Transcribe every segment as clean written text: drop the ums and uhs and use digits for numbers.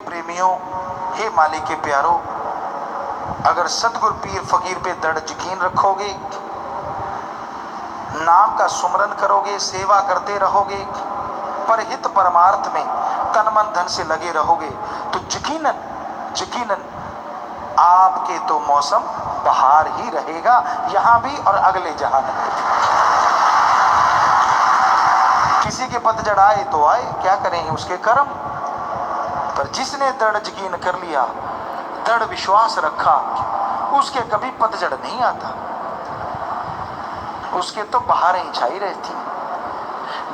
प्रेमियों, हे मालिक के प्यारो, अगर सतगुरु पीर फकीर पे दृढ़ यकीन रखोगे, नाम का सुमरन करोगे, सेवा करते रहोगे, परहित परमार्थ में तन मन धन से लगे रहोगे, तो यकीनन यकीनन आपके तो मौसम बहार ही रहेगा, यहां भी और अगले जहान में। किसी के पतझड़ आए तो आए, क्या करेंगे उसके कर्म, पर जिसने दृढ़ यकीन कर लिया, दृढ़ विश्वास रखा, उसके कभी पतझड़ नहीं आता, उसके तो बहारें ही छाई रहती।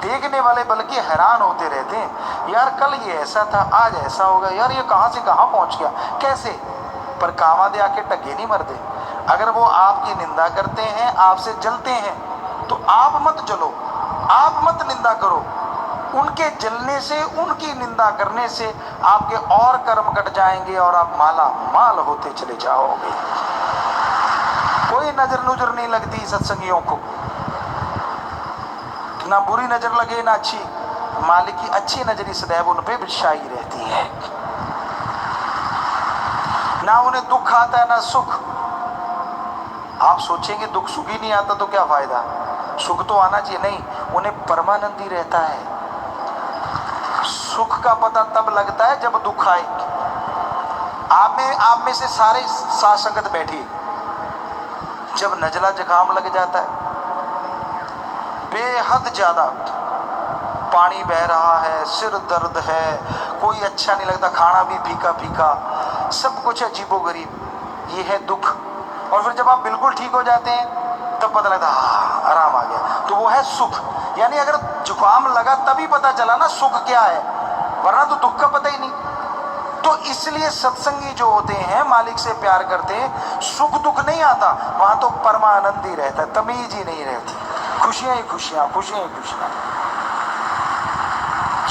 देखने वाले बल्कि हैरान होते रहते हैं, यार कल ये ऐसा था, आज ऐसा होगा, यार ये कहां से कहां पहुंच गया, कैसे। पर कामादे आके टगे नहीं मरते। अगर वो आपकी निंदा करते हैं, आपसे जलते हैं, तो आप मत जलो, आप मत निंदा करो। उनके जलने से, उनकी निंदा करने से आपके और कर्म कट जाएंगे और आप माला माल होते चले जाओगे। कोई नजर नुजर नहीं लगती सत्संगियों को, ना बुरी नजर लगे ना अच्छी, मालिक की अच्छी नजर सदैव उन पे बिछाई रहती है। ना उन्हें दुख आता है ना सुख। आप सोचेंगे दुख सुख ही नहीं आता तो क्या फायदा, सुख तो आना चाहिए, नहीं, उन्हें परमानंदी रहता है। सुख का पता तब लगता है जब दुख आए। आप में से सारे साथ संगत बैठी, जब नजला जुकाम लग जाता है, बेहद ज्यादा पानी बह रहा है, सिर दर्द है, कोई अच्छा नहीं लगता, खाना भी फीका फीका, सब कुछ अजीबोगरीब, ये है दुख। और फिर जब आप बिल्कुल ठीक हो जाते हैं तब पता लगता है आराम आ गया, तो वो है सुख। यानी अगर जुकाम लगा तभी पता चला ना सुख क्या है, वरना तो दुख का पता ही नहीं। तो इसलिए सत्संगी जो होते हैं, मालिक से प्यार करते हैं, सुख दुख नहीं आता, वहां तो परमानंद ही रहता है, तमीज ही नहीं रहती, खुशियां ही खुशियां, खुशियां ही खुशियां।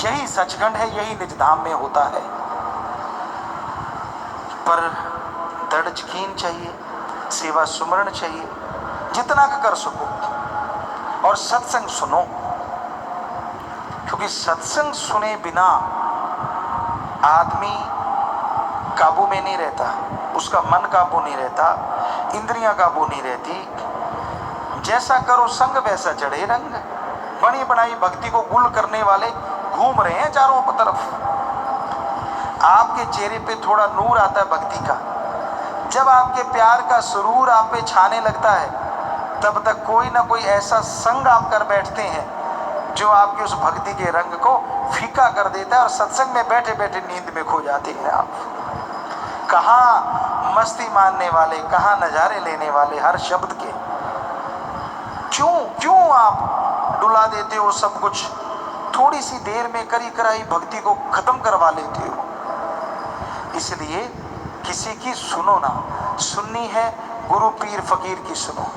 यही सचखंड है, यही निज धाम में होता है। पर दृढ़ यकीन चाहिए, सेवा सुमरण चाहिए, जितना कर सको, और सत्संग सुनो, क्योंकि सत्संग सुने बिना आदमी काबू में नहीं रहता, उसका मन काबू नहीं रहता, इंद्रियां काबू नहीं रहती। जैसा करो संग वैसा चढ़े रंग। बनी बनाई भक्ति को गुल करने वाले घूम रहे हैं चारों तरफ। आपके चेहरे पे थोड़ा नूर आता है भक्ति का, जब आपके प्यार का सुरूर आप पे छाने लगता है, तब तक कोई ना कोई ऐसा संग आप कर बैठते हैं जो आपकी उस भक्ति के रंग को फीका कर देता है, और सत्संग में बैठे बैठे नींद में खो जाते हैं आप। कहाँ मस्ती मानने वाले, कहाँ नजारे लेने वाले हर शब्द के। क्यों आप डुला देते हो सब कुछ, थोड़ी सी देर में करी कराई भक्ति को खत्म करवा लेते हो। इसलिए किसी की सुनो ना, सुननी है गुरु पीर फकीर की सुनो,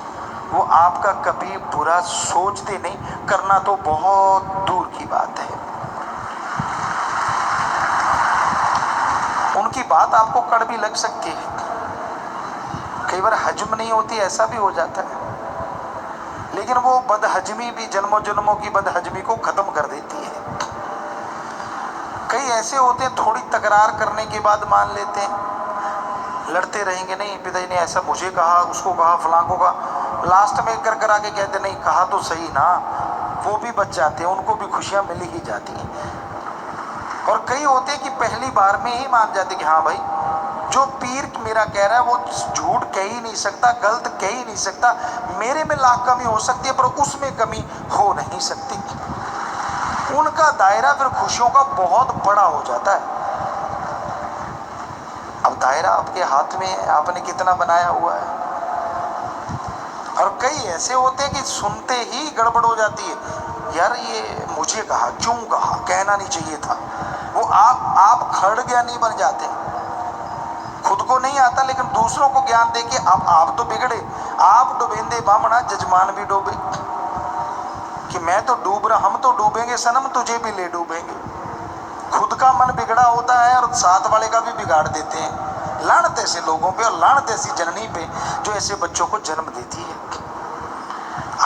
वो आपका कभी बुरा सोचते नहीं, करना तो बहुत दूर की बात है। उनकी बात आपको कड़वी लग सकती है, कई बार हजम नहीं होती, ऐसा भी हो जाता है, लेकिन वो बदहजमी भी जन्मों जन्मों की बदहजमी को खत्म कर देती है। कई ऐसे होते हैं थोड़ी तकरार करने के बाद मान लेते हैं, लड़ते रहेंगे, नहीं पिताजी ने ऐसा मुझे कहा, उसको कहा, फलां को कहा, लास्ट में कर कर आके कहते नहीं कहा तो सही ना, वो भी बच जाते हैं, उनको भी खुशियां मिल ही जाती हैं। और कई होते हैं कि पहली बार में ही मान जाते कि हाँ भाई जो पीर मेरा कह रहा है वो झूठ कह ही नहीं सकता, गलत कह ही नहीं सकता, मेरे में लाख कमी हो सकती है पर उसमें कमी हो नहीं सकती। उनका दायरा फिर खुशियों का बहुत बड़ा हो जाता है। अब दायरा आपके हाथ में है, आपने कितना बनाया हुआ है। और कई ऐसे होते हैं कि सुनते ही गड़बड़ हो जाती है, यार ये मुझे कहा, क्यों कहा, कहना नहीं चाहिए था। वो आप खड़ ज्ञानी बन जाते हैं, खुद को नहीं आता लेकिन दूसरों को ज्ञान देके आप तो बिगड़े, आप डूबेंदे बामना जजमान भी डूबे, कि मैं तो डूब रहा, हम तो डूबेंगे सनम, तुझे भी ले डूबेंगे। खुद का मन बिगड़ा होता है और साथ वाले का भी बिगाड़ देते हैं। लानत ऐसे लोगों पे और लानत ऐसी जननी पे जो ऐसे बच्चों को जन्म देती है।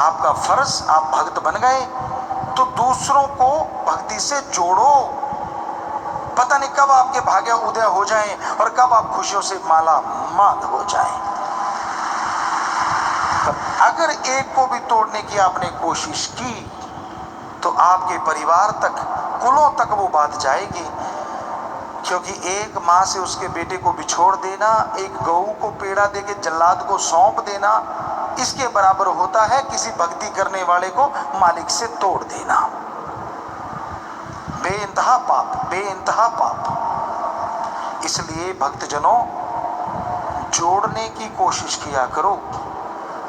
आपका फर्ज, आप भक्त बन गए तो दूसरों को भक्ति से जोड़ो, पता नहीं कब आपके भाग्य उदय हो जाएं और कब आप खुशियों से माला माल हो जाएं। अगर एक को भी तोड़ने की आपने कोशिश की तो आपके परिवार तक, कुलों तक वो बात जाएगी। क्योंकि एक माँ से उसके बेटे को बिछोड़ देना, एक गऊ को पेड़ा देके जल्लाद को सौंप देना, इसके बराबर होता है किसी भक्ति करने वाले को मालिक से तोड़ देना। बेइंतहा पाप, बेइंतहा पाप। इसलिए भक्तजनों, जोड़ने की कोशिश किया करो,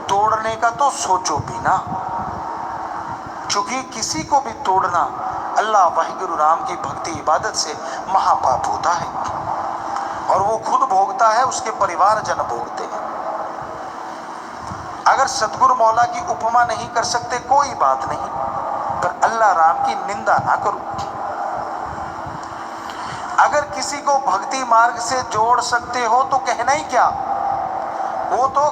तोड़ने का तो सोचो भी ना। क्योंकि किसी को भी तोड़ना अल्लाह वाहिगुरु राम की भक्ति इबादत से महापाप होता है, और वो खुद भोगता है, उसके परिवारजन भोगते हैं। अगर सतगुरु मौला की उपमा नहीं कर सकते कोई बात नहीं, पर अल्लाह राम की निंदा ना करो। अगर किसी को भक्ति मार्ग से जोड़ सकते हो तो कहना ही क्या, वो तो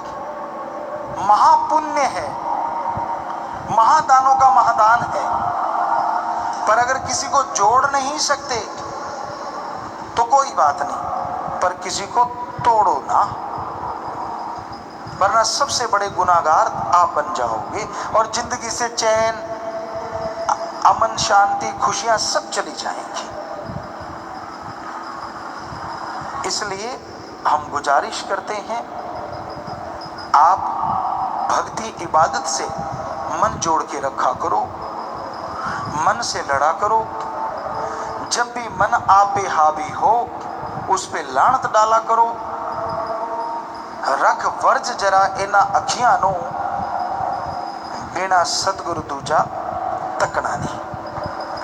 महापुण्य है, महादानों का महादान है। पर अगर किसी को जोड़ नहीं सकते तो कोई बात नहीं, पर किसी को तोड़ो ना, वरना सबसे बड़े गुनाहगार आप बन जाओगे और जिंदगी से चैन, अमन, शांति, खुशियां सब चली जाएंगी। इसलिए हम गुजारिश करते हैं, आप भक्ति इबादत से मन जोड़ के रखा करो, मन से लड़ा करो। जब भी मन आप पे हावी हो उस पे लानत डाला करो। रख वर्ज जरा इना अखियां नो, बिना सतगुरु दूजा तकना नहीं।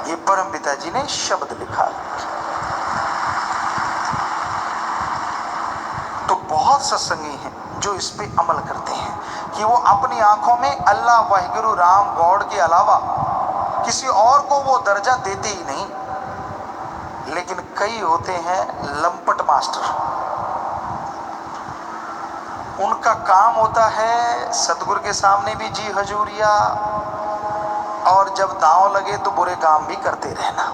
ये परम पिता जी ने शब्द लिखा है। तो बहुत सत्संगी हैं जो इस पे अमल करते हैं कि वो अपनी आंखों में अल्लाह वाहिगुरु राम गॉड के अलावा किसी और को वो दर्जा देते ही नहीं। लेकिन कई होते हैं लंपट मास्टर, उनका काम होता है सतगुरु के सामने भी जी हजूरिया, और जब दांव लगे तो बुरे काम भी करते रहना।